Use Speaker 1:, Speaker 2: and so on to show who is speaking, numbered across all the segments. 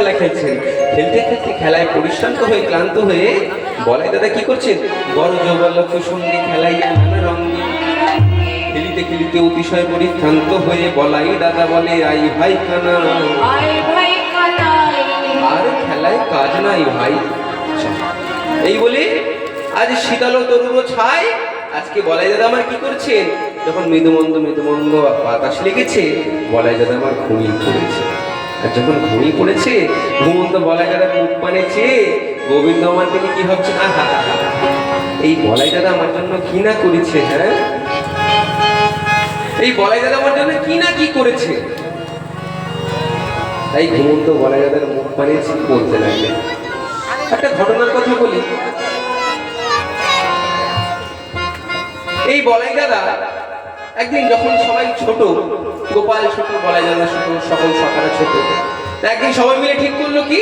Speaker 1: খেলা খেলছেন। খেলতে খেলতে খেলায় পরিশ্রান্ত হয়ে ক্লান্ত হয়ে বলাই দাদা কি করছেন, বড় যৌবলক্ষ সঙ্গে খেলাইয়া নানা রঙ্গে। খেলিতে খেলিতে অতিশয় পরিশ্রান্ত হয়ে বলাই দাদা বলে আই ভাই কানা, আর খেলায় কাজ নাই ভাই। এই বলে আজ শীতল তরুণ ছাই আজকে বলাই দাদা আমার কি করছেন, যখন মৃদুমন্দ মৃদুমন্দ বাতাস লেগেছে বলাই দাদা আমার ঘুমিয়ে পড়েছে। আর যখন ঘুমিয়ে পড়েছে ঘুমন্ত বলাই দাদা মুখ পানে চেয়ে গোবিন্দ আমার থেকে কি ভাবছে, আহা এই বলাই দাদা আমার জন্য কি না করেছে, হ্যাঁ এই বলাই দাদা আমার জন্য কি না কি করেছে। তাই ঘুমন্ত বলাই দাদার মুখ পানে চেয়ে বলতে লাগলে। একটা ঘটনার কথা বলি। এই বলাই দাদা একদিন যখন সবাই ছোট, গোপাল ছোট, বলাই দাদা ছোট, সকল সকালে ছোট, একদিন সবাই মিলে ঠিক করলো কি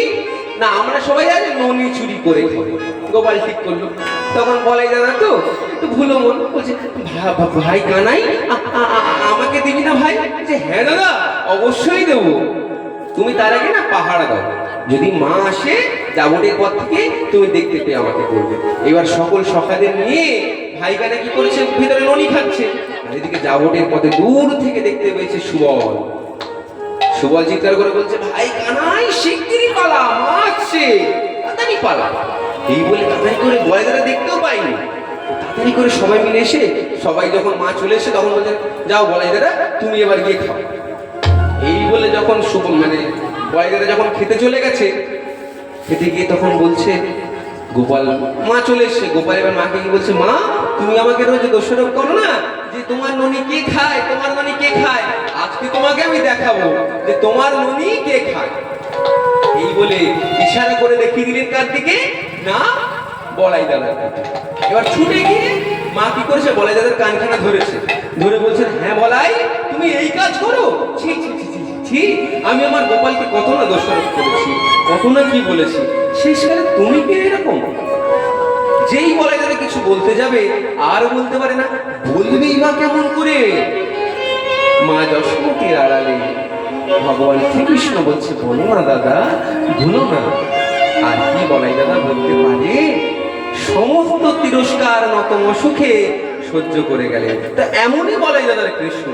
Speaker 1: না আমরা সবাই আজ ননি চুরি করে খাবো। গোপাল ঠিক করলো। তখন বলাই দাদা তো একটু ভুলো মন বলছে, ভাই কানাই আমাকে দিবি না ভাই? যে হ্যাঁ দাদা অবশ্যই দেবো, তুমি তার আগে না পাহাড় দাও, যদি মা আসে যাবটের পর থেকে তুমি দেখতে পেয়ে আমাকে বলবে। এবার সকল সখাদের নিয়ে ভাই কানা কি করেছে, ভিতরে ননি খাচ্ছে, আর এদিকে যাবটের পথে দূর থেকে দেখতে পেয়েছে সুবল। সুবল চিৎকার করে বলছে, ভাই কানাই শিগগিরই পালা, মা আসছে, তাড়াতাড়ি পালা। এই বলে তাড়াতাড়ি করে বলাই দাদা দেখতেও পাইনি, তাড়াতাড়ি করে সবাই মিলে এসে সবাই যখন মা চলে এসে তখন বলছে, যাও বলাই দাদা তুমি এবার গিয়ে খাও। এই বলে যখন বলাই দাদা যখন খেতে চলে গেছে, খেতে গিয়ে তখন বলছে গোপাল, মা চলে এসছে, গোপাল এবার মাকে কি বলছে, মা তুমি আমাকে রোজ দোষারোপ করো না যে তোমার ননি কে খায়, তোমার ননি কে খায়, আজকে তোমাকে আমি দেখাবো যে তোমার ননি কে খায়। এই বলে ইশারা করে দেখিয়ে দিলেন কার দিকে, না বলাই দাদার দিকে। এবার ছুটে গিয়ে মা কি করেছে, বলাই দাদার কানখানা ধরেছে, ধরে বলছেন, হ্যাঁ বলাই তুমি এই কাজ করো, ছি ছি ছি ছি ছি, আমি আমার গোপালকে কত না দোষারোপ করেছি, কত না কি বলেছি, শেষকালে তুমি কি এরকম? যেই বলাই দাদা কিছু বলতে যাবে আর বলতে পারে না, বলবেই বা কেমন করে? মা যশোমতীর আড়ালে ভগবান শ্রীকৃষ্ণ বলছে, বলো না দাদা ভুলো না। আর কি বলাই দাদা বলতে পারে, সমস্ত তিরস্কার নতম সুখে সহ্য করে গেলেন। তা এমনই বলাই দাদার কৃষ্ণ।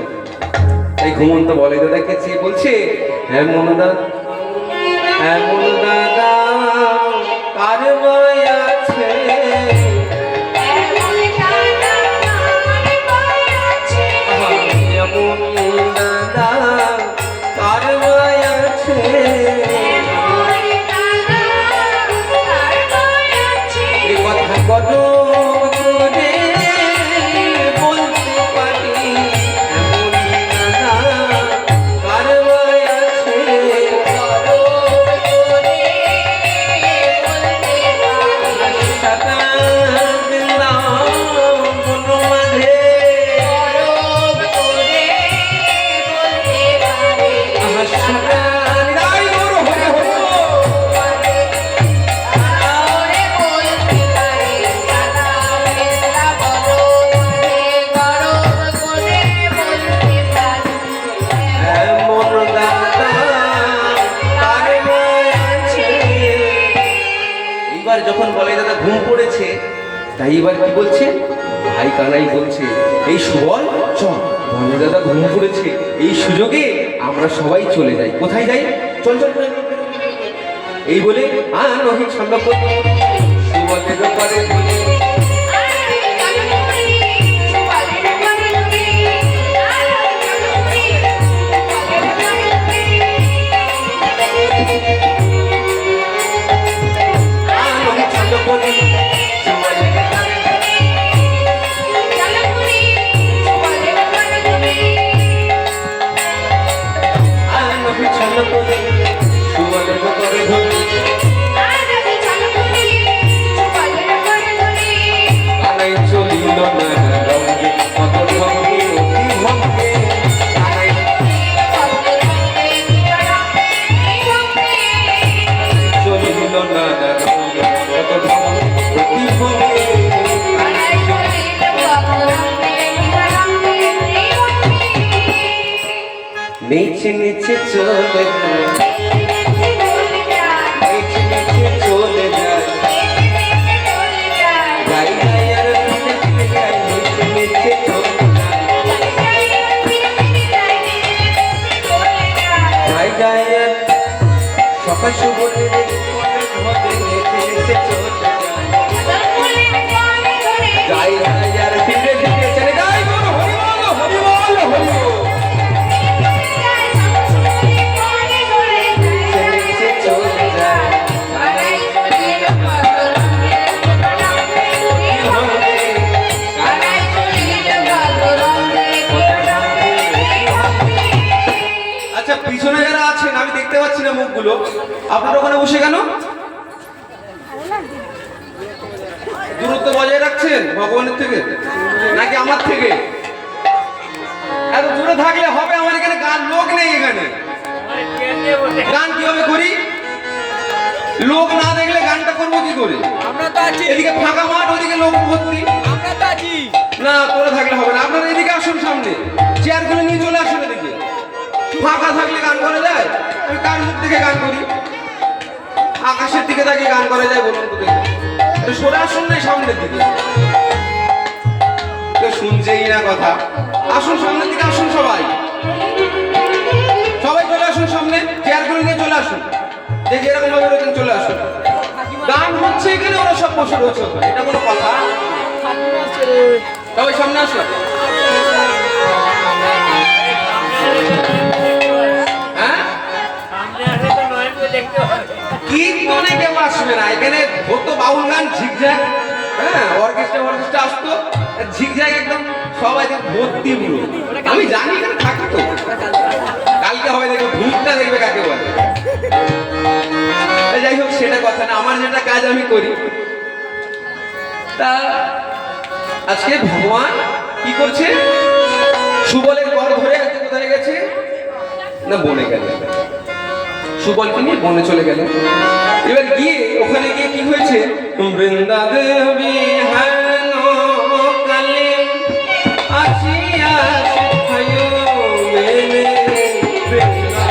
Speaker 1: এই ঘুমন্ত বলাই দাদাকে চেয়ে বলছে, এমন দাদা এমন দাদা কার মায়া আছে, এমন দাদা কার মায়া আছে, এই কথা কত করে বলতে পারি, এমন দাদা কার মায়া আছে, যখন বলাই দাদা ঘুম পড়েছে, তাই এবার কি বলছে, ভাই কানাই বলছে, এই সুবল চল, বলাই দাদা ঘুম পড়েছে, এই সুযোগে আমরা সবাই চলে যাই। কোথায় যাই? চল চল। এই বলে নহিত ছন্দপতি সুবলের ব্যাপারে নিচে নিচে চলে বাবা সুবলের মনে ধরে নেচে নেচে চলে যায় যাই আর ফিরে ফিরে চলে যায় বলো হরি বল হরি বল হরি বল পিছনে যারা আছেন আমি দেখতে পাচ্ছি না মুখগুলো, আপনারা ওখানে বসে কেন? দূরত্ব বজায় রাখছেন ভগবানের থেকে নাকি আমার থেকে? এত দূরে থাকলে হবে? আমার এখানে গান লোক নেই, এখানে গান কিভাবে করি? লোক না দেখলে গানটা করবো কি করে? এদিকে ফাঁকা মাঠ, ওদিকে লোক ভর্তি। না তোরা থাকলে হবে না, আপনারা এদিকে আসুন, সামনে চেয়ারগুলো নিয়ে চলে আসুন এদিকে। ফাঁকা থাকলে গান করা যায়? আমি কার মুখ থেকে গান করি? আকাশের দিকে তাকিয়ে গান করা যায় বলুন তো দেখি? সরে আসুন না সামনের দিকে, কেউ শুনছেই না কথা। আসুন সামনের দিকে আসুন, সবাই সবাই চলে আসুন সামনে, চেয়ারগুলো নিয়ে চলে আসুন, যে যেরকম ভাবে রয়েছেন চলে আসুন। গান হচ্ছে এখানে, ওরা সব বসে রয়েছে, এটা কোনো কথা? সবাই সামনে আসুন। কীর্তনে কেউ আসবে না এখানে, হতো বাউল গান ঝিকঝ্যাক, হ্যাঁ অর্কেস্ট্রা আসতো ঝিকঝ্যাক, একদম সবাই ভর্তি পুরো। আমি জানি এখানে থাকতো, কালকে হবে দেখবে ভূতটা দেখবে কাকে বলে। যাই হোক সেটা কথা না, আমার যেটা কাজ আমি করি। তা আজকে ভগবান কি করছে? সুবলের ঘর ধরে কোথায় গেছে না বনে গেলে, সুবলকে নিয়ে বনে চলে গেল। এবার গিয়ে ওখানে গিয়ে কি হয়েছে? বৃন্দা দেবী হেনো কালে আসিয়া শিখায়ো মেনে, বৃন্দা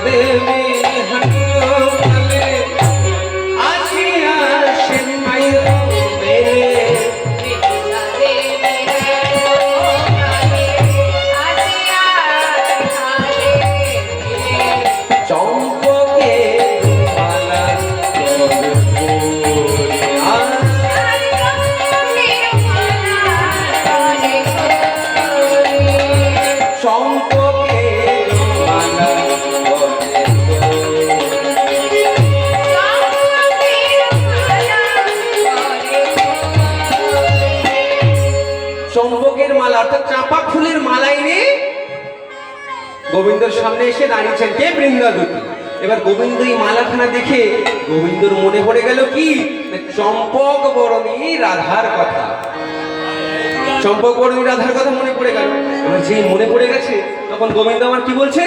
Speaker 1: দেবী হেনো কালে আসিয়া শিখায়ো মেনে। চম্পকের মালা অর্থাৎ চাঁপা ফুলের মালা এনে গোবিন্দর সামনে এসে দাঁড়িয়েছেন কে? বৃন্দাবতী। এবার গোবিন্দ এই মালাখানা দেখে গোবিন্দর মনে পড়ে গেল কি? চম্পক বরণী রাধার কথা। চম্পক বরণী রাধার কথা মনে পড়ে গেল। এবার যেই মনে পড়ে গেছে তখন গোবিন্দ আমার কি বলছে?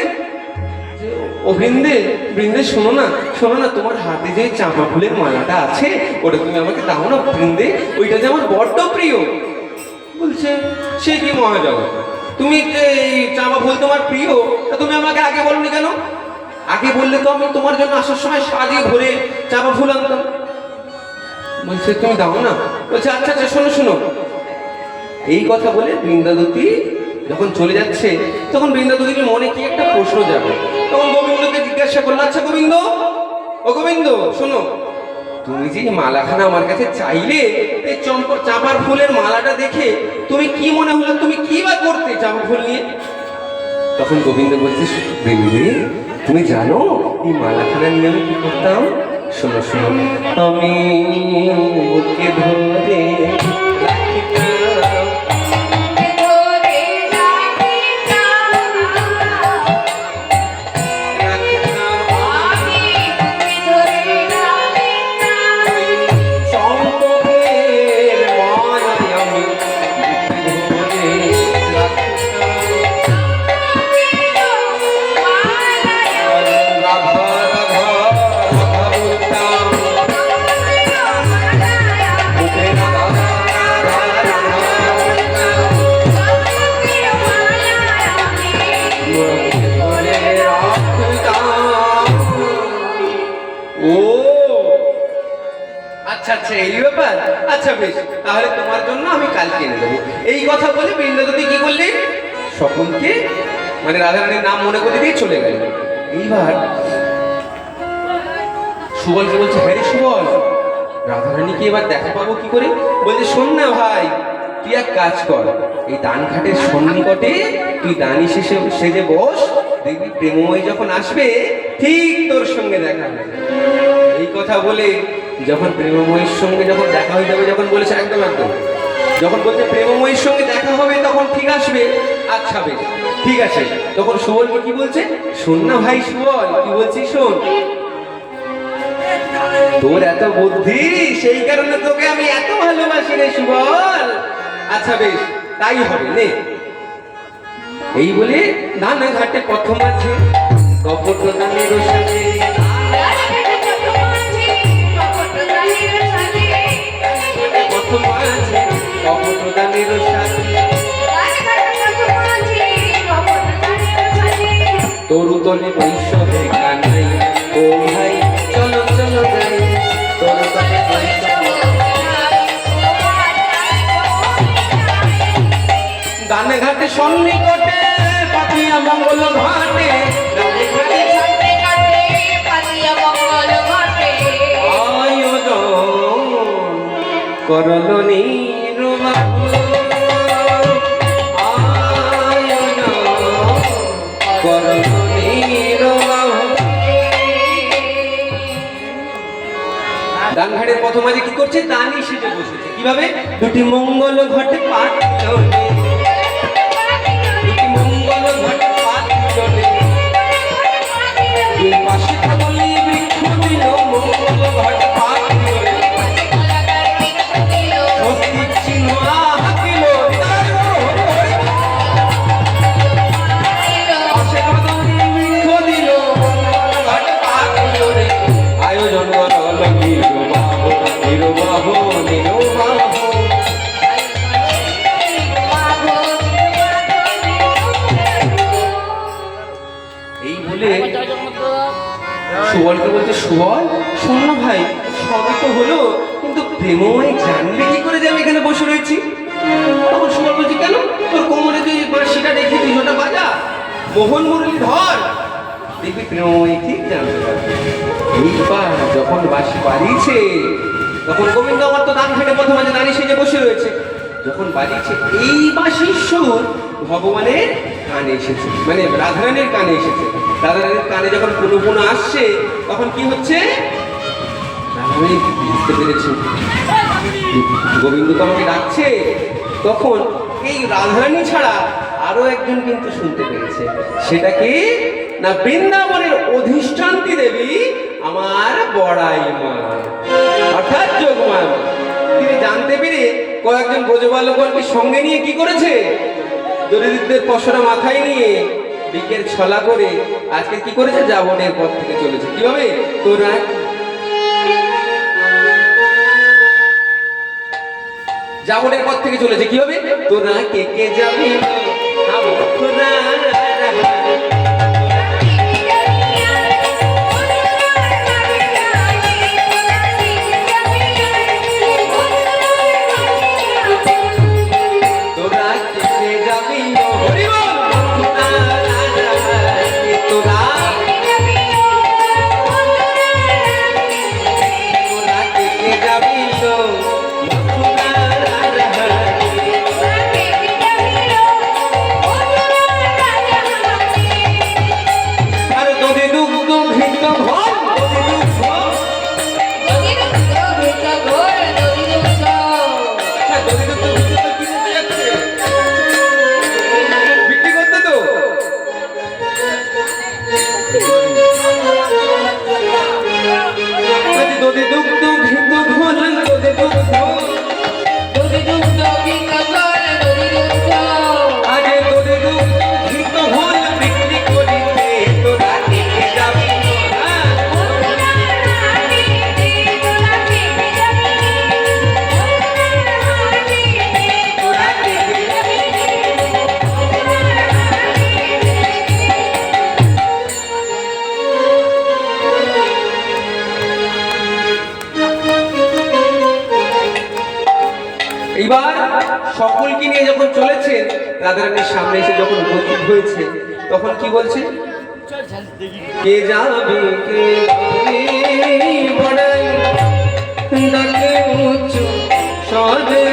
Speaker 1: ও বৃন্দে, বৃন্দে শোনো না, শোনো না, তোমার হাতে যে চাঁপা ফুলের মালাটা আছে ওটা তুমি আমাকে দাও না বৃন্দে, ওইটা যে আমার বড্ড প্রিয়। বলছে সে কি মহাজগৎ, তুমি এই চাঁপা ফুল তোমার প্রিয়, তা তুমি আমাকে আগে বলনি কেন? আগে বললে তো আমি তোমার জন্য আসার সময় সাজিয়ে ভরে চাঁপা ফুল আনতাম। বলছে তুমি দাও না। বলছে আচ্ছা আচ্ছা শোনো শোনো। এই কথা বলে বৃন্দাবতী যখন চলে যাচ্ছে তখন বৃন্দাবতীর মনে কি একটা প্রশ্ন যাবে। তখন গোবিন্দকে জিজ্ঞাসা করলো, আচ্ছা গোবিন্দ, ও গোবিন্দ শোনো, তুমি যে মালাখানা আমার কাছে চাইলে, এই চাঁপার ফুলের মালাটা দেখে তুমি কি মনে হলো, তুমি কি বা করতে চাঁপা ফুল নিয়ে? তখন গোবিন্দ বলছে, বৃন্দে তুমি জানো এই মালাখানা নিয়ে আমি কি করতাম? শোনো শোনো, আমি বুকে ধরে আচ্ছা এই ব্যাপার, আচ্ছা বেশ, তাহলে তোমার জন্য আমি কালকে এনে দেবো। এই কথা বলে বৃন্দাবতী কি করলেন, সকলকে মানে রাধারানীর নাম মনে করে দিয়ে চলে গেল। এইবার সুবলকে বলছে, হ্যাঁ রে সুবল, রাধারানীকে এবার দেখা পাবো কি করে? বলছে, শোন না ভাই, তুই এক কাজ কর, এই দানঘাটের সন্নিকটে তুই দানি শেষে সেজে বস, দেখবি প্রেমময়ী যখন আসবে ঠিক তোর সঙ্গে দেখা হবে। এই কথা বলে যখন প্রেমময়ীর সঙ্গে যখন দেখা হয়ে যাবে, যখন বলেছে একদম একদম, যখন বলছে প্রেমময়ীর সঙ্গে দেখা হবে তখন ঠিক আসবে, আচ্ছা বেশ ঠিক আছে। তখন সুবলকে কি বলছে, শোন না ভাই সুবল, কি বলছিস শোন, তোর এত বুদ্ধি, সেই কারণে তোকে আমি এত ভালোবাসি রে সুবল। আচ্ছা বেশ তাই হবে নে। এই বলে নানা ঘাটে প্রথম আছে কপট গানের সাথে, প্রথম আছে কপট গানের সাথে, তরু তলে বৈষ্ণবে গানাই, ও ভাই চলো চলো যাই, তরু তলে বৈষ্ণবে গানে ঘাটে সন্নিকটে পাতিয়া মঙ্গল ঘাটে, গানে ঘাটে আয়োজন করল নির্বাহু, আয়োজন করল নির্বাহু। দানঘাটের প্রথম আজ কি করছে, দানি সেজে বসেছে। কিভাবে, দুটি মঙ্গল ঘটে পাঠনে, দুটি মঙ্গল ঘটে পাঠনে, দুই পাশে থাকলে বৃক্ষ দিল মঙ্গল ঘটে পাঠনে, স্বস্তিক চিহ্ন হাকিল, পাশে থাকলে বৃক্ষ দিল মঙ্গল ঘটে পাঠনে, আয়োজন করল নির্বাহ নির্বাহ নির্বাহ। এই বলে সুবলকে বলছে, সুবল শোন না ভাই, সবই তো হলো, কিন্তু প্রেমময়ী জানবে কি করে যে আমি এখানে বসে রয়েছি? তখন সুবল বলছে, কেন, তোর কোমরে তুই বাঁশিটা রেখে তুই ওটা বাজা, মোহন মুরলি ধর, দেখবি প্রেমময়ী ঠিক জানতে পারবে। এইবার যখন বাঁশি বাড়িয়েছে, তখন গোবিন্দ আমার তো দান ঘাটে প্রথম আছে দাঁড়িয়ে সেজে বসে রয়েছে, যখন বাজিয়েছে এই বাঁশির সুর ভগবানের কানে এসেছে, মানে রাধারানীর কানে এসেছে। রাধারানীর কানে যখন পুনঃ পুনঃ আসছে, তখন কি হচ্ছে, রাধারানী বুঝতে পেরেছে গোবিন্দ তো আমাকে ডাকছে। তখন এই রাধারানী ছাড়া আরো একজন কিন্তু শুনতে পেরেছে, সেটা কি না, বৃন্দাবনের অধিষ্ঠান্তি দেবী আমার বড়াই মা, অর্থাৎ যোগমা। তিনি জানতে পেরে কয়েকজন ব্রজবালককে সঙ্গে নিয়ে কি করেছে, দরিদ্রদের পশরা মাথায় নিয়ে বিকের ছলা করে আজকে কি করেছে, যাবনের পথ থেকে চলেছে। কিভাবে, তোরা যাবনের পথ থেকে চলেছে, কিভাবে, তোরা কে কে যাবি যখন চলেছেন, রাধারানীর সামনে এসে যখন উপস্থিত হয়েছে, তখন কি বলছে? কে যাবে কে বড়াই ডাকে উচ্চ স্বরে,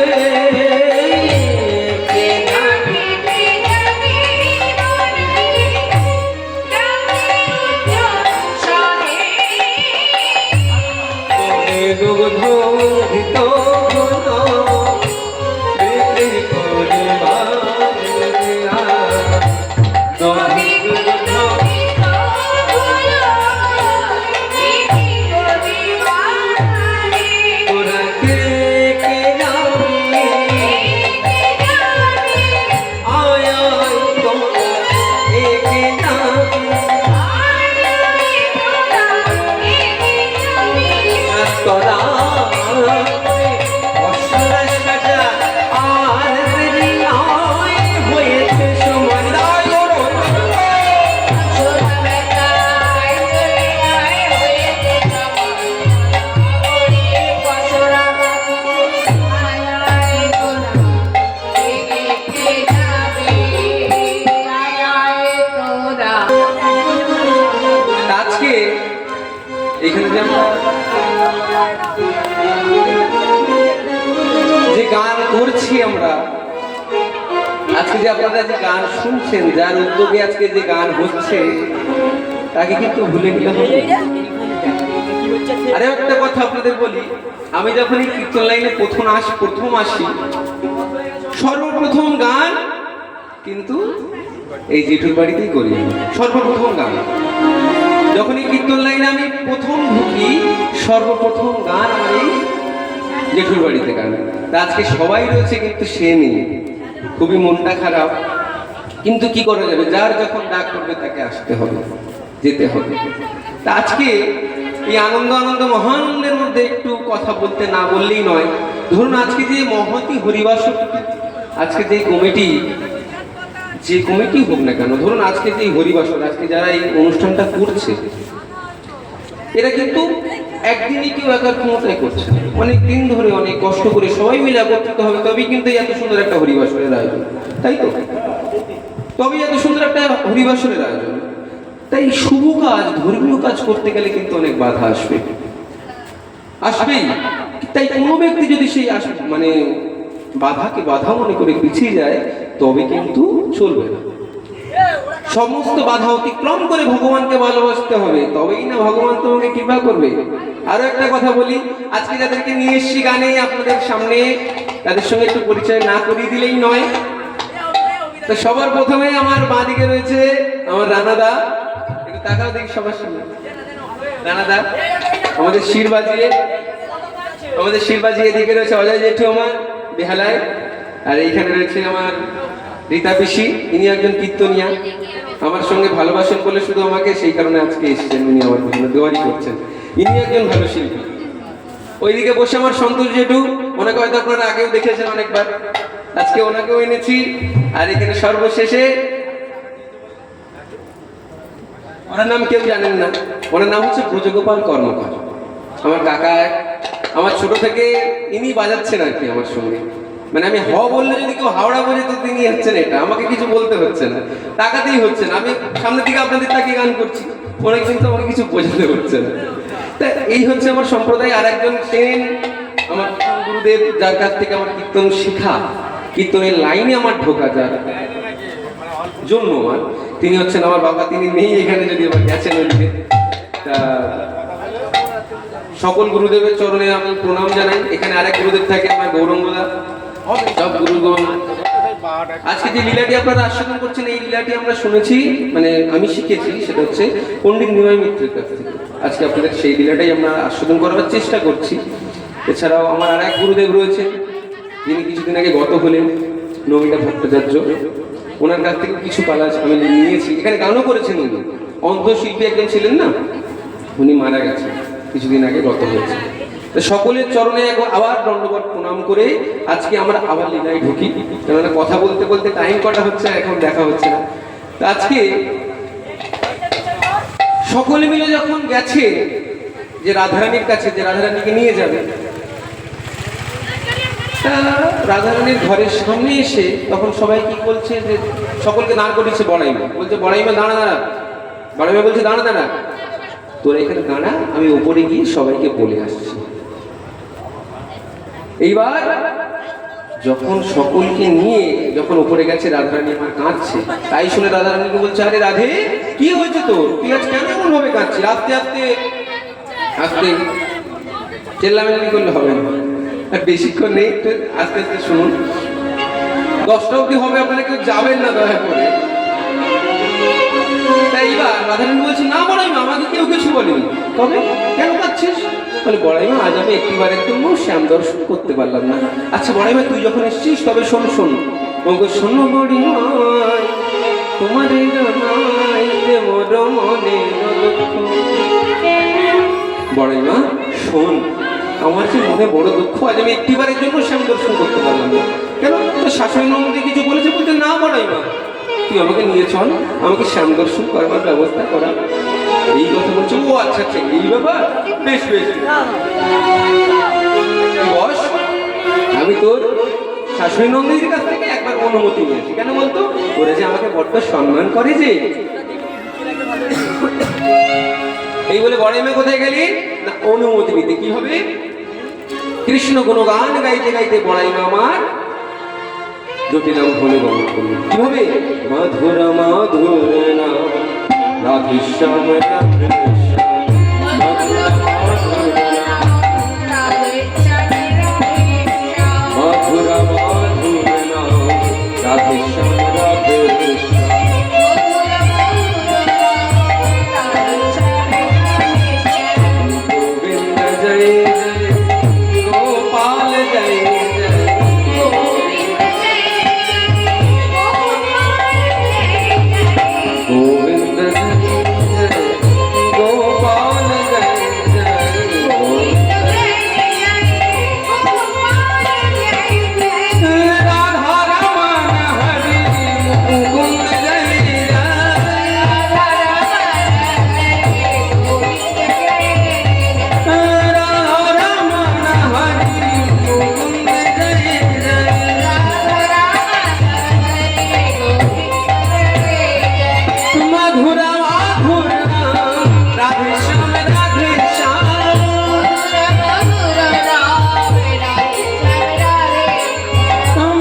Speaker 1: এখানে যে গান করছি আমরা আজকে, যে আপনারা যে গান শুনছেন, যার উদ্যোগে আজকে যে গান হচ্ছে, তাকে কিন্তু ভুলে গেলে হবে। আরে একটা কথা আপনাদের বলি, আমি যখন এই কীর্তন লাইনে প্রথম আসি, সর্বপ্রথম গান কিন্তু এই জেঠুর বাড়িতেই করি। সর্বপ্রথম গান যখন এই কীর্তন লাইনে আমি প্রথম ঢুকি, সর্বপ্রথম গান আমার এই জেঠুর বাড়িতে গান। তা আজকে সবাই রয়েছে কিন্তু সে নেই, খুবই মনটা খারাপ, কিন্তু কি করা যাবে, যার যখন ডাক করবে তাকে আসতে হবে, যেতে হবে। তা আজকে এই আনন্দ মহানন্দের মধ্যে একটু কথা বলতে না বললেই নয়। ধরুন আজকে যে মহতী হরিবাসর, আজকে যে কমিটি, যে কমিটি হোক না কেন, ধরুন আজকে যে হরিবাসর, আজকে যারা এই অনুষ্ঠানটা করছে, এরা কিন্তু একদিনই কেউ একার ক্ষমতায় করছে, অনেক দিন ধরে অনেক কষ্ট করে সবাই মিলে একত্রিত হবে, তবেই কিন্তু এত সুন্দর একটা হরিবাসরের আয়োজন, তাই তো? তবেই এত সুন্দর একটা হরিবাসরের আয়োজন। তাই শুভ কাজ, ধর্মীয় কাজ করতে গেলে কিন্তু অনেক বাধা আসবেই। তাই কোনো ব্যক্তি যদি সেই মানে বাধাকে বাধা মনে করে পিছিয়ে যায়, তবে কিন্তু চলবে না। সমস্ত বাধা অতিক্রম করে ভগবানকে ভালোবাসতে হবে, তবেই না ভগবান তোমাকে কৃপা করবে। আরো একটা কথা বলি, আজকে যাদেরকে নিয়ে এসছি গানে আপনাদের সামনে, তাদের সঙ্গে একটু পরিচয় না করিয়ে দিলেই নয়। তো সবার প্রথমে আমার বাঁ দিকে রয়েছে আমার রানাদা, একটু তাকাও দেখি সবার সামনে। রানাদা আমাদের শির বাজিয়ে এদিকে রয়েছে অজয় জেঠু আমার বেহালায়, আর এইখানে রয়েছে আমার রীতা পিসি, ইনি একজন কীর্তনিয়া, আমার সঙ্গে ভালোবাসেন বলে শুধু আমাকে, সেই কারণে আজকে এসেছেন, উনি আমার জন্য দোয়ারি করছেন, ইনি একজন ভালো শিল্পী। ওইদিকে বসে আমার সন্তোষ জেঠু, ওনাকে হয়তো আপনারা আগেও দেখেছেন অনেকবার, আজকে ওনাকেও এনেছি। আর এখানে সর্বশেষে, ওনার নাম কেউ জানেন না, ওনার নাম হচ্ছে ব্রজগোপাল কর্মকার, আমার কাকা, আমার ছোট থেকে ইনি বাজাচ্ছেন আর কি আমার সঙ্গে। মানে আমি বললে যদি কেউ হাওড়া বোঝে, তো তিনি হচ্ছেন এটা, আমাকে কিছু বলতে হচ্ছে না, টাকাতেই হচ্ছে না। আমি সামনের দিকে আপনাদের তাকে গান করছি, অনেক কিন্তু আমাকে কিছু বোঝাতে হচ্ছে না। তা এই হচ্ছে আমার সম্প্রদায়। আর একজন চেনেন আমার গুরুদেব, যার কাছ থেকে আমার কীর্তন শেখা, কীর্তনের লাইনে আমার ঢোকা, যার জন্য আমার, তিনি হচ্ছেন আমার বাবা। তিনি নেই এখানে, যদি আবার গেছেন ওইদিকে। তা সকল গুরুদেবের চরণে আমি প্রণাম জানাই। এখানে আরেক গুরুদেব থাকে আমার গৌরঙ্গদা, সব গুরুগণ। আজকে যে লীলাটি আপনারা আস্বাদন করছেন, এই লীলাটি আমরা শুনেছি, মানে আমি শিখেছি, সেটা হচ্ছে পণ্ডিত নিমাই মিত্রের কাছ থেকে। আজকে আপনাদের সেই লীলাটাই আমরা আস্বাদন করার চেষ্টা করছি। এছাড়াও আমার আর এক গুরুদেব রয়েছে, যিনি কিছুদিন আগে গত হলেন, নমিতা ভট্টাচার্য, ওনার কাছ থেকে কিছু পালা আমি নিয়েছি। এখানে গানও করেছেন উনি, অন্ধশিল্পী একজন ছিলেন না, উনি মারা গেছেন কিছুদিন আগে, গত হয়েছে। তো সকলের চরণে আবার দণ্ডবত প্রণাম করে আজকে আমরা আবার লীলায় ঢুকি, কেননা কথা বলতে বলতে টাইম কটা হচ্ছে, এখন দেখা হচ্ছে না। তো আজকে সকলে মিলে যখন গেছে যে রাধারানীর কাছে, যে রাধারানীকে নিয়ে যাবে, রাধারানীর ঘরের সামনে এসে তখন সবাই কি বলছে যে সকলকে দাঁড় করিয়েছে বড়াইমা, বলছে বড়াইমা দাঁড়া দাঁড়া। বড়াইমা বলছে দাঁড়া দাঁড়া, তোরা এখানে দাঁড়া, আমি উপরে গিয়ে সবাইকে বলে আসছি। এইবার যখন সকলকে নিয়ে যখন উপরে গেছে, রাধারানী আমার কাঁদছে। তাই শুনে রাধারানীকে বলছে, আরে রাধে কি হয়েছে তোর, তুই আজ কেন এমন ভাবে কাঁদছিস? আস্তে আস্তে আস্তে চেল্লামেল্লি করলে হবে না, আর বেশিক্ষণ নেই, একটু আস্তে আস্তে শুনুন। 10টা অবধি হবে, আপনারা কেউ যাবেন না দয়া করে। তাই এবার রাধারানী বলছে, না বড়াইমা, আমাকে কেউ কিছু বলেনি। তবে কেন কাঁদছিস? বলে বড়াইমা, আজ আমি একটিবারের জন্য শ্যাম দর্শন করতে পারলাম না। আচ্ছা বড়াইমা, তুই যখন এসছিস তবে শোন শোন। শোনো বড়িমাই, তোমার বড়াইমা শোন, আমার যে মনে বড় দুঃখ, আজ আমি একটিবারের জন্য শ্যাম দর্শন করতে পারলাম না। কেন, তোর শাশুড়ি নন্দী কিছু বলেছে? বলতে না বড়াইমা, তুই আমাকে নিয়ে চল, আমাকে শ্যাম দর্শন করবার ব্যবস্থা করা। এই কথা বলছে। ও আচ্ছা আচ্ছা, এই ব্যাপার, বেশ বেশ বস, আমি তোর শাশুড়ি নন্দীর কাছ থেকে একবার অনুমতি নিয়েছি। কেন বলতো? ওরা যে আমাকে বড্ড সম্মান করে যে। এই বলে বড়াইমা কোথায় গেলি না, অনুমতি নিতে। কি হবে? কৃষ্ণ গুণগান গাইতে গাইতে বড়াইমা আমার জটিলাম ভুলে গমন করলেন। কিভাবে? মধুর মধুর নাম রাধেশ্যাম মধুর মধুর নাম রাধেশ্যাম গোবিন্দ জয় জয় গোপাল জয় জয় গোবিন্দ গোপাল জয় জয় রাধা রমন হরি মুকুন্দ জয় জয় রাধা রমন হরি মুকুন্দ জয় জয় মধুর মধুর নাম রাধেশ্যাম রাধেশ্যাম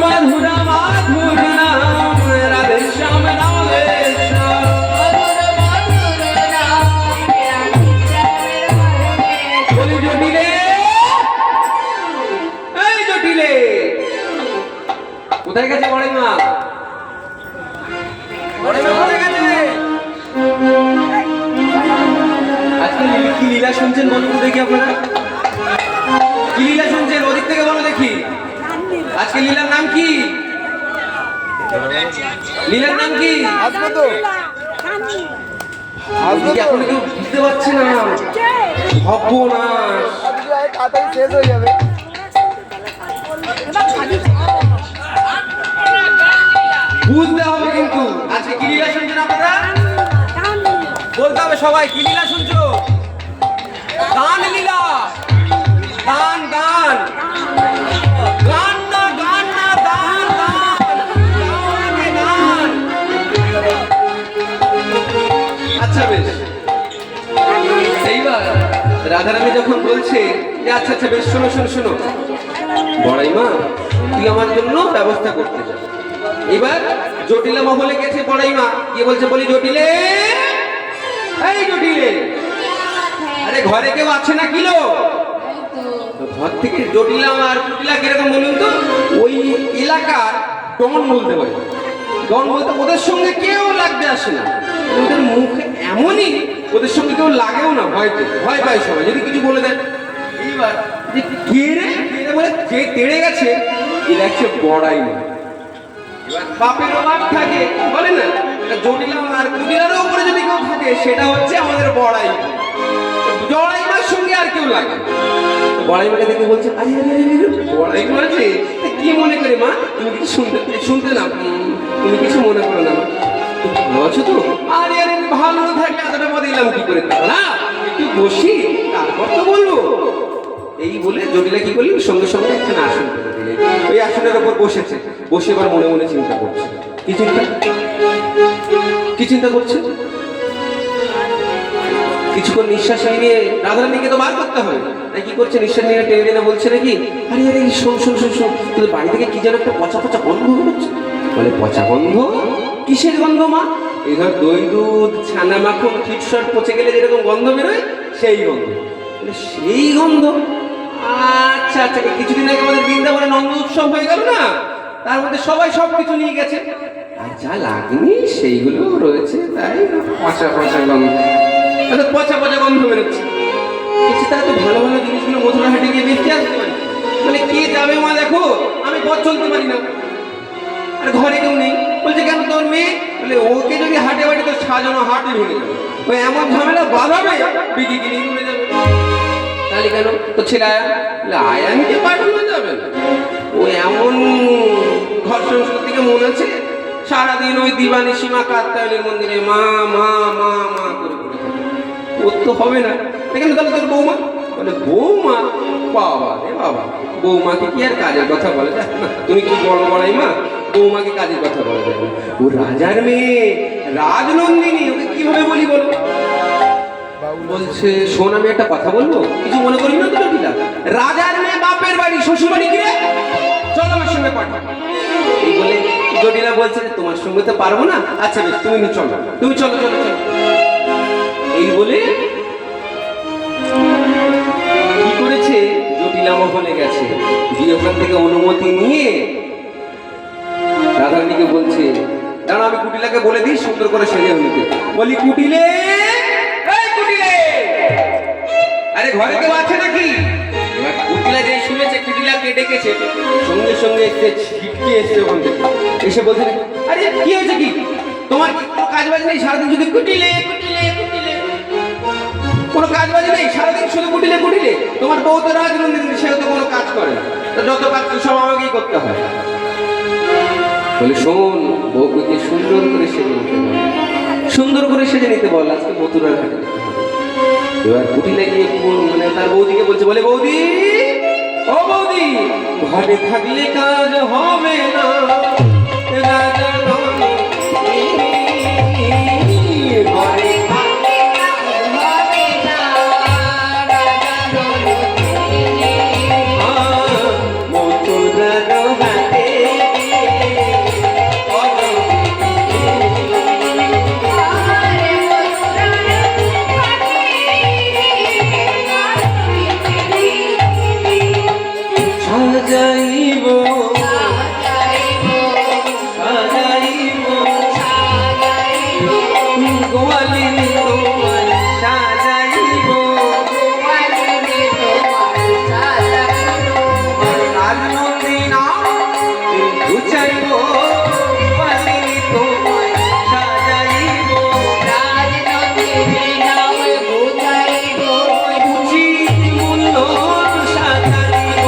Speaker 1: মধুর মধুর নাম রাধেশ্যাম রাধেশ্যাম। বলি জটিলে, এই জটিলে কোথায় গেছে বড়াইমা? বড়াইমা কোথায় গেছে? আজকে কি লীলা শুনছেন বলুন তো দেখি আপনারা? কি লীলা শুনছেন ওদিক থেকে বলো দেখি। আজকে লীলার নাম কি? লীলার নাম কি? ওদিকে এখন কেউ বুঝতে পারছে না। সর্বনাশ,
Speaker 2: শেষ হয়ে যাবে।
Speaker 1: বুঝতে হবে কিন্তু। আজকে কি লীলা শুনছেন আপনারা? বলতে হবে সবাই, কি লীলা শুনছো? গান লীলা। গান গান গান না গান না গান গান গান। আচ্ছা বেশ, এইবার রাধারানী যখন বলছে যে আচ্ছা আচ্ছা বেশ, শোনো শোনো শোনো বড়াইমা, তুই আমার জন্য ব্যবস্থা করতে যা। এবার জটিলা মহলে গেছে বড়াইমা, গিয়ে বলছে, বলি জটিলে, এই জটিলে, আরে ঘরে কেউ আছে না কিলো? ঘর থেকে জটিলা আর কুটিলা কিরকম বলুন তো? ওই এলাকার ডন বলতে পারে। ডন বলতে ওদের সঙ্গে কেউ লাগতে আসে না, ওদের মুখ এমনই, ওদের সঙ্গে কেউ লাগেও না, ভয় পায় সবাই যদি কিছু বলে দেয়। এইবার যে কে রে বলে যে তেড়ে গেছে, এটা হচ্ছে বড়াইমা। এবার বাপেরও বাপ থাকে, বলে না, জটিলা আর কুটিলারও উপরে যদি কেউ থাকে, সেটা হচ্ছে আমাদের বড়াইমা। বড়াইমার সঙ্গে আর কেউ লাগে। বড়াইমাকে দেখে বলছে, আরে বড়াইমা আছে, কি মনে করে মা? তুমি কিছু শুনতে না, তুমি কিছু মনে করো না মা, ভালো আছো তো? আরে আরে ভালো না থাকলে এতটা পথ এলাম কি করে? না একটু বসি, তারপর তো বলবো। এই বলে জটিলা কি করলি, সঙ্গে সঙ্গে একখানে আসন করে দিল। টেনে ওই আসনের উপর বসেছে, বসে এবার মনে মনে চিন্তা করছে। কি চিন্তা? কি চিন্তা করছে? কিছুক্ষণ নিঃশ্বাস নিয়ে রাধারানীকে তো বার করতে হবে, তাই কি করছে, নিঃশ্বাস নিয়ে টেনে টেনে বলছে নাকি, আরে আরে শোন শোন শোন শোন, তোদের বাড়ি থেকে কি যেন একটা পচা পচা গন্ধ বেরোচ্ছে। বলে পচা গন্ধ? কিসের গন্ধ মা? এই ধর দই দুধ ছানা মাখন খিটশট পচে গেলে যেরকম গন্ধ বেরোয় সেই গন্ধ। বলে সেই গন্ধ? আচ্ছা আচ্ছা, কিছুদিন আগে আমাদের বৃন্দাবনে নন্দ উৎসব হয়ে গেল না, তার মধ্যে সবাই সব কিছু নিয়ে গেছে, আর যা লাগনি সেইগুলো রয়েছে, তাই পচা পচা গন্ধ, পচা পচা গন্ধ বেরোচ্ছে। বলছি তারা তো ভালো ভালো জিনিসগুলো মথুরা হাটে গিয়ে বেঁচে আসতে পারি। মানে কে যাবে মা, দেখো আমি পথ চলতে পারি না, আর ঘরে কেউ নেই। বলছে কেন, তোর মেয়ে? বলে ওকে যদি হাটে বাড়ি তো সাজানো হাটে ভেঙে যাবে, ওই এমন ঝামেলা বাঁধাবে বিক্রি কিনে উড়ে যাবে। তাহলে কেন, তো ছেলে আয়া? বলে আয়ানকে পাঠানো যাবে না, ওই এমন ঘর সংসার থেকে মন আছে, সারাদিন ওই দিবানি সীমা কাত্তায়নের মন্দিরে মা মা মা মা করে করে থাকে, ওর তো হবে না। দেখেন তাহলে তোর বৌমা? বলে বৌমা? বাবা রে বাবা, বৌমাকে কি আর কাজের কথা বলা যায় না? তুমি কি বড় বড়াই মা, বৌমাকে কাজের কথা বলা যাবে? ও রাজার মেয়ে, রাজনন্দিনী, ওকে কিভাবে বলি বলো? বলছে শোন, আমি একটা কথা বলবো, কিছু মনে করি না তো জটিলা? রাজার মেয়ে বাপের বাড়ি শ্বশুর বাড়ি গিয়ে চল আমার সঙ্গে পাঠা। এই বলে জটিলা বলছে তোমার সঙ্গে তো পারবো না, আচ্ছা বেশ তুমি চলো, তুমি চলো চলো চলো। এই বলে কি করেছে, জটিলা মহলে গেছে, গিয়ে ওখান থেকে অনুমতি নিয়ে রাধারানীকে বলছে দাঁড়া আমি কুটিলাকে বলে দিই সুন্দর করে সেজে নিতে। বলি কুটিলে, আরে ঘরে কেউ আছে নাকি? এবার কুটিলা যে শুনেছে কুটিলাকে ডেকেছে, সঙ্গে সঙ্গে এসে ছিটকে এসছে ওখান থেকে, এসে বলছে আরে কি হয়েছে, কি তোমার কোনো কাজ বাজ নেই? সারাদিন শুধু কুটিলে কুটিলে কুটিলে, কোনো কাজ বাজ নেই, সারাদিন শুধু কুটিলে কুটিলে। তোমার বউ তো রাজনন্দিনী, সেও তো কোনো কাজ করে না, তো যত কাজ তো সব আমাকেই করতে হয়। বলে শোন, বউকে কি সুন্দর করে সেজে নিতে বল, সুন্দর করে সেজে নিতে বল, আজকে মথুরার ঘাটে। এবার কুটিলে গিয়ে মানে তার বৌদিকে বলছে, বলে বৌদি, ও বৌদি, ঘরে থাকলে কাজ হবে না, রাজা ঘরে থাকলে কাজ হবে না, মথুরার ঘাটে সাজাইব সাজাইব গোয়ালিনী তোমায় সাজাইব, রাজনন্দিনা গুছাইব, গোয়ালিনী তোমায় সাজাইব, উচিত মূল্য সাজাইব,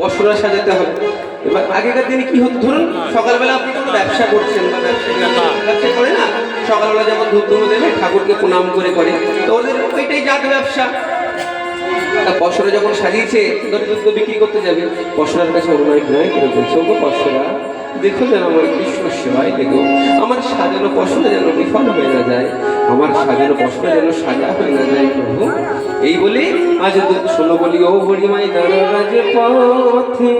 Speaker 1: বসরা সাজাতে হবে। এবার আগেকার দিনে কি হতো, ধরুন সকালবেলা আপনি কোনো ব্যবসা করছেন বা ব্যবসা করে না, সকালবেলা যখন ধূপ ধুনো দেবে ঠাকুরকে প্রণাম করে করে, তো ওদের ওইটাই জাত ব্যবসা। তা বসরা যখন সাজিয়েছে দুধ বিক্রি করতে যাবে, বসরার কাছে অনুনয় বিনয় করে বলছে, ওগো বসরা, দেখো যেন আমার কৃষ্ণ সেবায় দেখো, আমার সাজানো পশরা যেন বিফল হয়ে না যায়, আমার সাজানো পশরা যেন সাজা হয়ে না যায় প্রভু। এই বলে আজ শোনো বলি, ও হরিমাই দাঁড়ারাজ পথে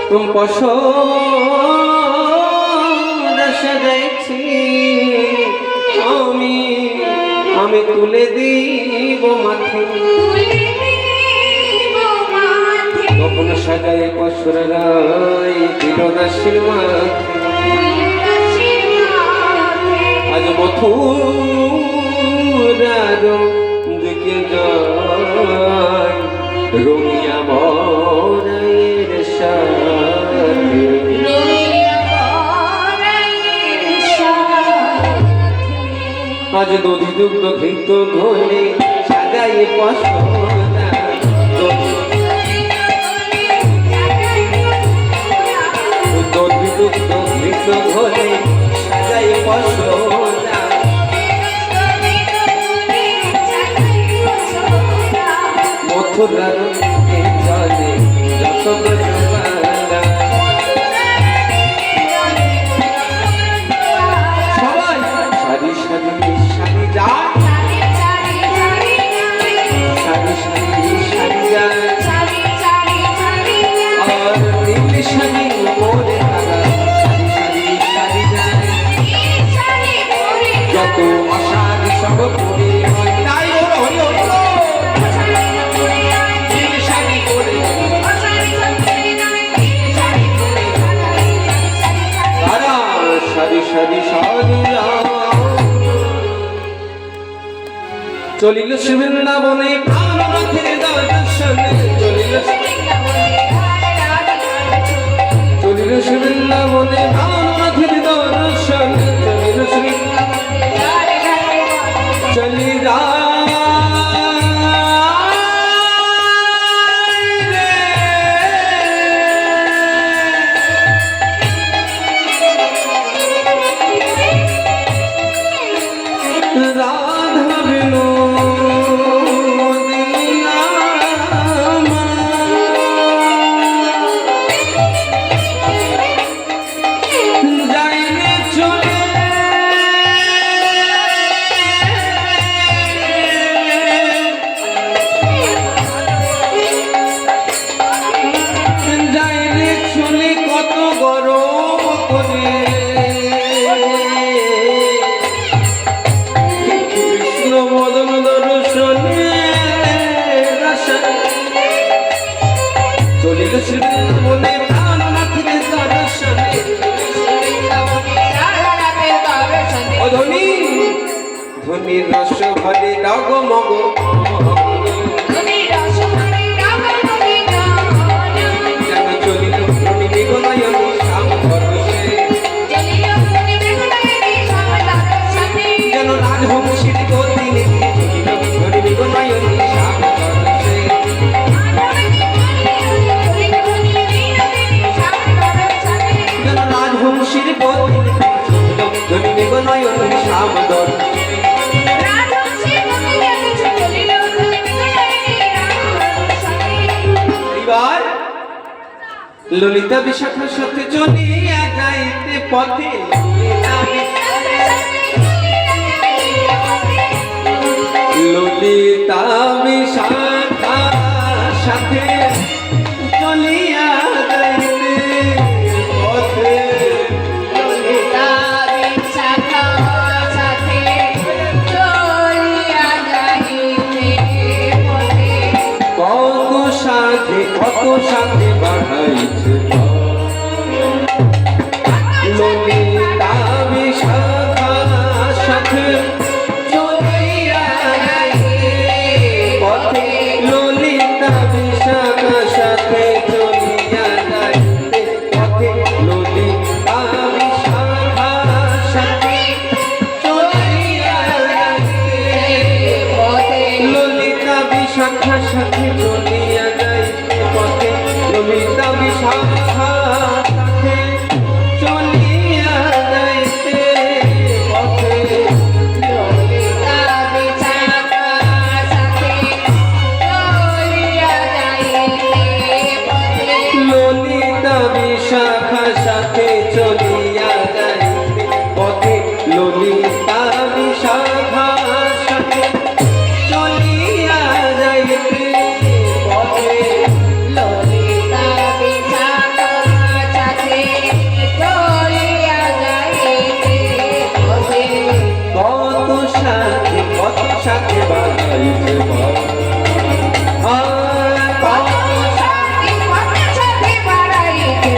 Speaker 1: তুম পশরা সাজাইছি আমি, আমি তুলে দিব মাথে, তখন সাজায় পশরাই দিল দাসীর মাথে, আজ মথুরার দিকে যায় রঙিয়া বরাইয়ের সাথে। আজ দধি দুগ্ধ ঘৃত ঘোলে সাজাই পশনা, দধি দুগ্ধ ঘৃত ঘোলে সাজাই পশনা, মথুরার চলে যশোদা। সবাই সারি সারি সারি যায়, সারি সারি সারি যায়, আর নীল সারি মোরে লাগা সারি সারি সারি যায়, যত অসারি সব করে হয় তাই বলো হরি হরি নীল সারি করে তারা সারি সারি সারি চলিল বৃন্দাবনে প্রাণনাথের দর্শনে, চলিল বৃন্দাবনে প্রাণনাথের দর্শনে, চলি রাধা বিনো ধনির রস ভরে ডগ মগ, যেন চলিল ধনি বেগনয়নী শ্যাম ভরসে, যেন রাজবংশীর গতিনে চলিল ধনি বেগনয়নী শ্যাম ভরসে, যেন রাজবংশীর গতিনে চলিল ধনি বেগনয়নী শ্যাম ভরসে। ললিতা বিশাখার সাথে চলিয়া যাইতে পথে, ললিতা বিশাখার সাথে চলিয়া যাইতে পথে,
Speaker 3: ললিতা বিশাখার সাথে চলিয়া যাইতে পথে,
Speaker 1: কত সাথে বাড়াইছে ললিতা বিশাখার সাথে চলিয়া যাইতে পথে, ললিতা বিশাখার সাথে চলিয়া যাইতে পথে, ললিতা বিশাখার সাথে চলিয়া যাইতে
Speaker 3: পথে,
Speaker 1: ললিতা বিশাখার সাথে চলিয়া যাইতে পথে, ললিতা বিশাখার সাথে চলিয়া যাইতে পথে,
Speaker 3: ললিতা বিশাখার সাথে চলিয়া যাইতে পথে,
Speaker 1: ললিতা বিশাখার সাথে চলিয়া যাইতে পথে, ললিতা বিশাখার সাথে চলিয়া যাইতে পথে,
Speaker 3: ললিতা বিশাখার সাথে চলিয়া যাইতে পথে,
Speaker 1: কত সাথে বাড়াইছে
Speaker 3: কত সাথে বাড়াইতে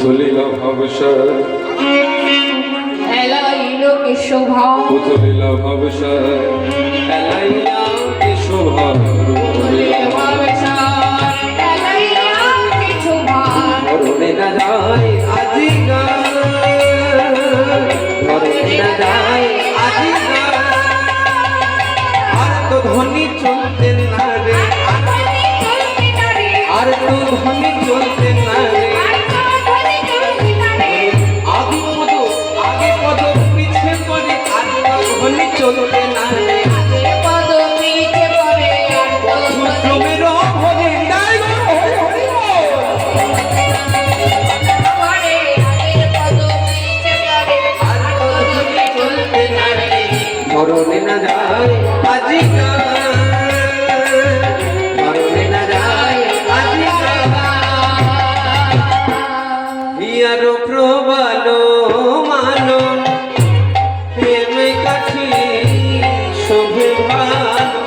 Speaker 4: পুতুলিল ভবসার
Speaker 3: এলাইলো শোভা
Speaker 4: পুতুলিল ভবসার এলাইয়া শোভার
Speaker 1: ধরনে না যায় আজি গান ধরনে না যায় আজি গান আর তো ধনী চলতে না রে আর তো ধনী চলতে না রে আগে পদ পিছে পড়ে আর তো ধনী চলতে না রে শ্রমের ভরে ডাই মরণে না যায় আজি মরণে না যায় আজি হিয়ার প্রবালো মানো প্রেমে কাছে শোভে ভালো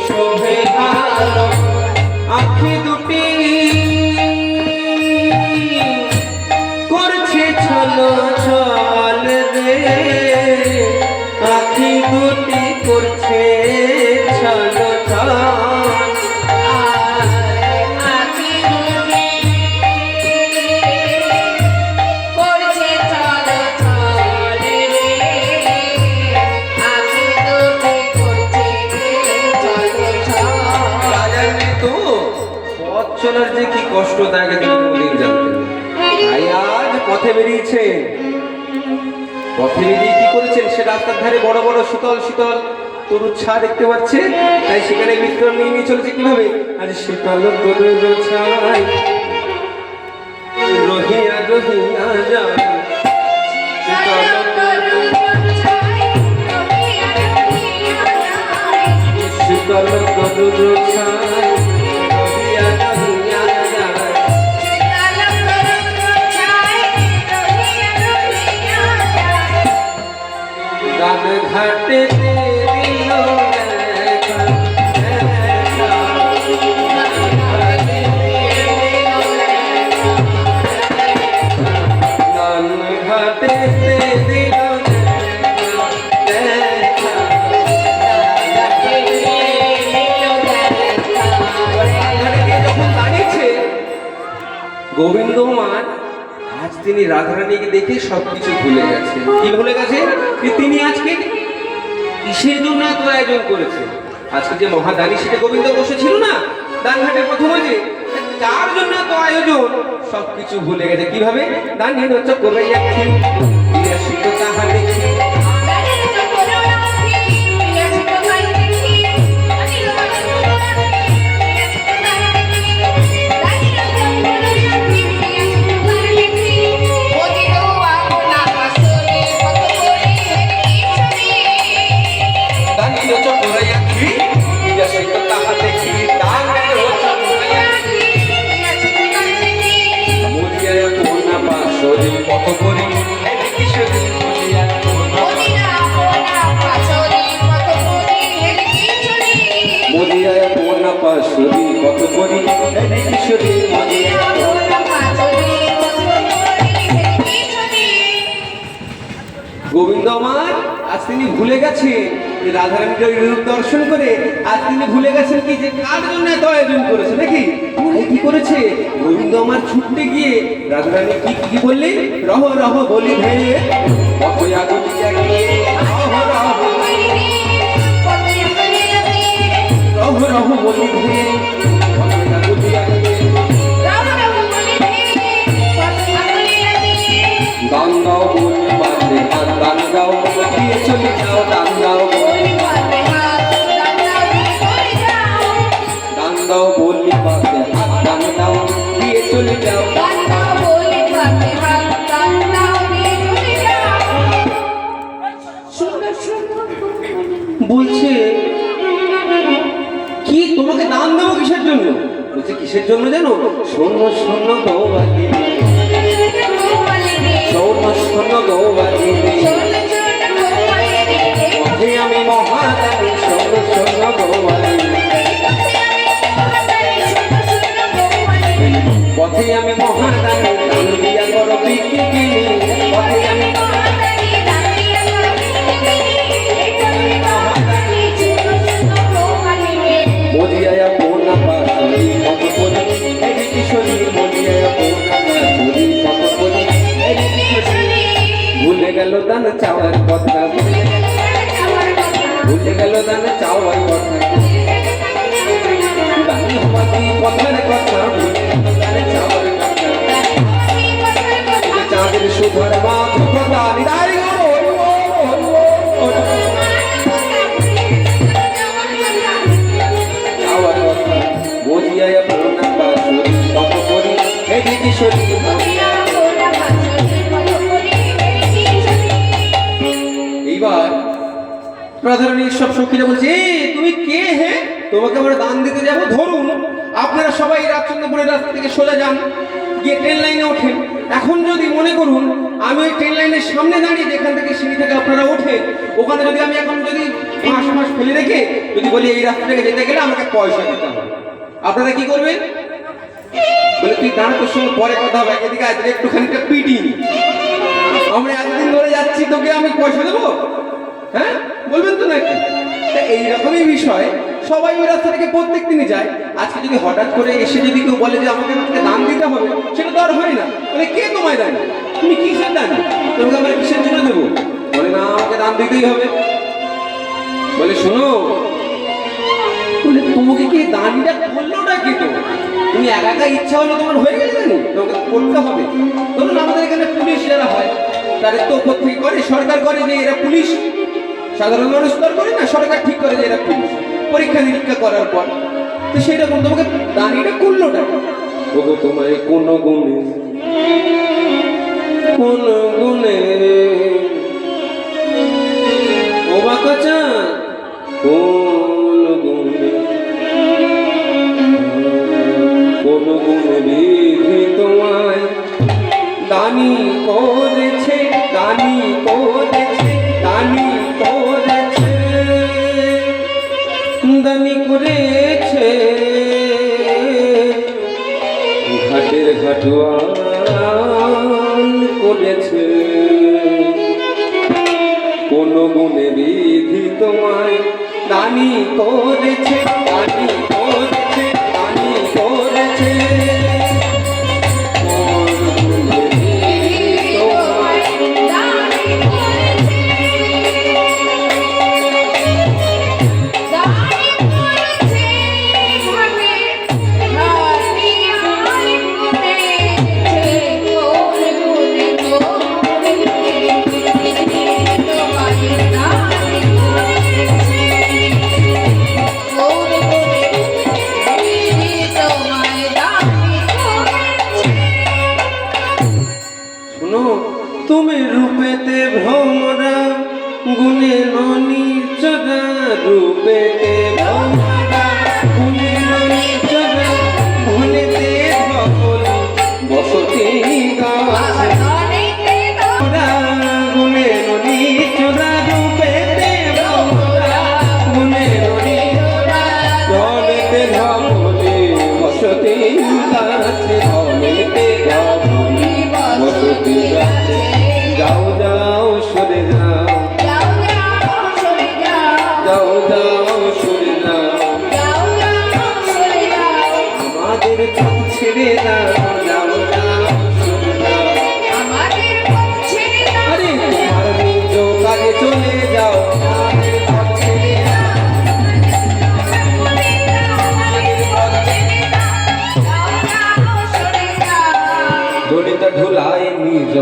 Speaker 1: শোভে ভালো আখি দুটি করছে ছলো ছল রে আখি দুটি করছে ছলো ছল রাজার মেয়ে তো পথ চলার যে কি কষ্ট তাকে তিনি কোনোদিন জানতেন না। তাই আজ পথে বেরিয়েছে পথে বেরিয়ে কি করেছেন সে রাস্তার ধারে বড় বড় শীতল শীতল তরুর ছা দেখতে পাচ্ছে তাই সেখানে বিশ্রাম নিয়ে নিয়ে চলেছে কিভাবে আজ শীতল তরুর ছাই রহিয়া রহিয়া যায় শীতল শীতল তরুর ছাই রহিয়া রহিয়া যায় গান ঘাটে দিল দেখা, দেখা। গান ঘাটে দিল দেখা, দেখা। যখন দাঁড়িয়েছে গোবিন্দ মান আজ তিনি রাধারানীকে দেখে সবকিছু ভুলে গেছে কি ভুলে গেছে যে তিনি আজকে কিসের জন্য এত আয়োজন করেছে আজকে যে মহাদানী সেটা গোবিন্দ বসেছিল না দানঘাটের প্রথমে যে তার জন্য এত আয়োজন সবকিছু ভুলে গেছে কিভাবে দানি হচ্ছে করে যাচ্ছি তাহা দেখি দানি হচ্ছে করে যাচ্ছি তাহা দেখি মুদিয়া কোনা পাশরি কত করি কিশোরী মুদিয়া মুদিয়া কোনা পাশরি কত করি কিশোরী মুদিয়া গোবিন্দ আমার আজ তিনি ভুলে গেছে যে রাধারানীর রূপ দর্শন করে আজ তিনি ভুলে গেছেন কি যে কার জন্য এত আয়োজন করেছে নাকি তাই কি করেছে গোবিন্দ আমার ছুটতে গিয়ে রাধারানী কি কি বললেন রহ রহ বলি হে অপয়া গলিয়া গিয়ে রহ রহ রহ রহ বলি হে অপয়া গলিয়া গিয়ে দান দাও বলি বাদে হাত দান দাও দিয়ে চলে যাও দান দাও দান দাও বলি বাদে হাত দান দাও দিয়ে চলে যাও বলছে কি তোমাকে দান দেবো কিসের জন্য বলছে কিসের জন্য জানো শূন্য শূন্য গৌবাগিনী শূন্য শূন্য গৌবাগিনী পথে আমি মহাদানী শোনো শোনো গোয়ালি পথে আমি মহাদানী দান দিয়া করো বিকিনি পথে আমি মজিয়া পোনা পাশরি কত পরি এই কিশোরী মজিয়া পোনা পাশরি কত পরি এই কিশোরী ভুলে গেল দান চাওয়ার কথা ভুলে গেল দান চাওয়ার কথা দানি হওয়া কি কথার কথা ভুলে গেল দান চাওয়ার কথা চাঁদের সুধর মাথ কথা নিদাই চাওয়ার কথা মজিয়া পোনা পাশরি কত পরি এই কিশোরী এইবার প্রধানের সব সখীরা বলছে তুমি কে হে তোমাকে আমরা দান দিতে যাবো ধরুন আপনারা সবাই রাজচন্দ্রপুরের রাস্তা থেকে সোজা যান গিয়ে ট্রেন লাইনে ওঠেন এখন যদি মনে করুন আমি ওই ট্রেন লাইনের সামনে দাঁড়িয়ে যেখান থেকে সিঁড়ি থেকে আপনারা ওঠে ওখানে যদি আমি এখন যদি মাস ফেলে রেখে যদি বলি এই রাস্তা থেকে যেতে গেলে আমাকে পয়সা দিতে হবে আপনারা কি করবেন বলে তুই দাঁড়া তোর সঙ্গে পরে কথা হবে এদিকে আজ একটুখানিটা পিটি আমরা এতদিন ধরে যাচ্ছি তোকে আমি পয়সা দেবো হ্যাঁ বলবেন তো নাকি এইরকমই বিষয় সবাই ওই রাস্তা থেকে প্রত্যেক দিনই যায় আজকে যদি হঠাৎ করে এসে যদি কেউ বলে যে আমাকে দান দিতে হবে সেটা তো আর হয় না বলে কে তোমায় দেন তুমি কিসের দান তোমাকে আমরা কিসের জন্য দেবো বলে না আমাকে দান দিতেই হবে বলে শোনো বলে তোমাকে কি দানটা করলোটা কি তো তুমি একা একা ইচ্ছা হলো তোমার হয়ে গেছে না তোমাকে করতে হবে ধরুন আমাদের এখানে পুলিশ যারা হয় তাদের তো উপর থেকে করে সরকার করে যে এরা পুলিশ সাধারণ মানুষ তো করে না সরকার ঠিক করে যে এরা পুলিশ পরীক্ষা নিরীক্ষা করার পর তো সেই রকম তোমাকে দানিটা করলোটা ওগো তোমায় কোন গুণে ও বাকাচা কোন গুণে বিধি তোমায় দানি করেছে দানি করেছে দানি করেছে দানি করেছে ঘাটের ঘাটুয়ান করেছে কোন গুণে বিধি তোমায় দানি করেছে দানি করেছে দানি করেছে তুমি রূপেতে ভ্রমরা গুণে ননি চরা রূপেতে ভ্রমরা গুণে ননি চরা গুণেতে ভগলি বসতি গাছে গুণে ননি চরা রূপেতে ভ্রমরা গুণে ননি ধনেতে ভগলি বসতি গাছে ধনেতে ভগলি বসতি গাছে যাও যাও সরে যাও যাও যাও সরে যাও আমাদের পথ ছেড়ে দাও যাও যাও সরে যাও আরে তোমার নিজ কাজে চলে যাও আমাদের পথ ছেড়ে দাও দড়িটা ঢুলায় নিজ